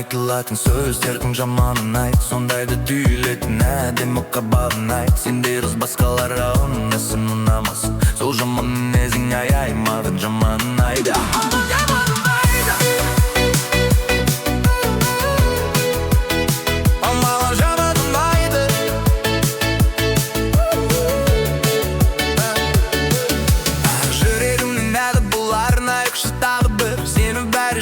айтылатын сөздердің жаманын айт, сондайды түйілетін әдемі қабағын айт. Сендей қыз басқаларға ұнасың, ұнамасын, сол жаман мінезің ай маған жаманын айт.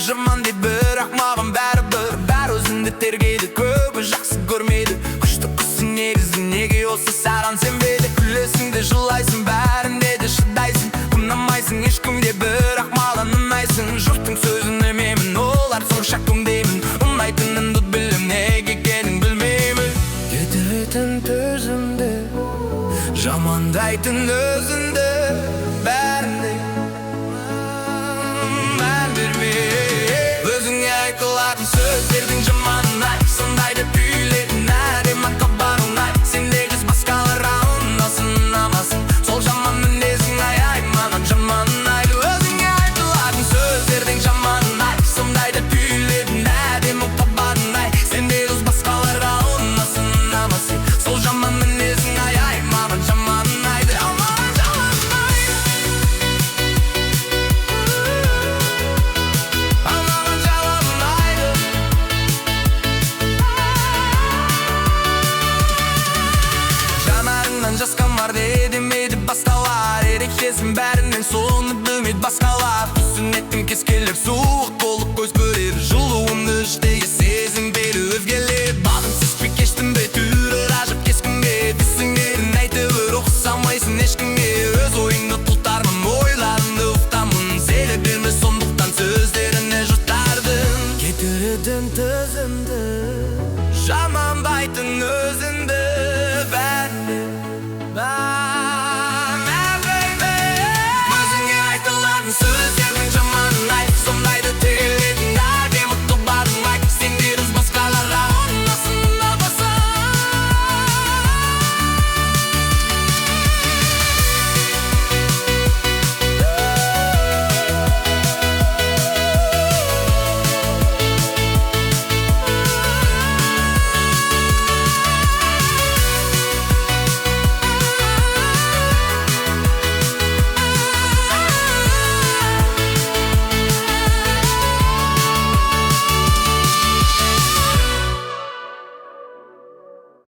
Жаман дейді бірақ маған бәрібір, бәрі өзіңді тергейді, көбі жақсы көрмейді. Күшті қызсың негізі, неге осы саған сенбейді? Күлесің де жылайсың, бәрінде де шыдайсың, ұнамайсың ешкімде, бірақ маған ұнайсың. Жұрттың сөзін ілмеймін, олар сонша көңдеймін, ұнайтыныңды білем, неге екенін білмеймін. Кетіретін төзімді, жамандайтын өзіңді.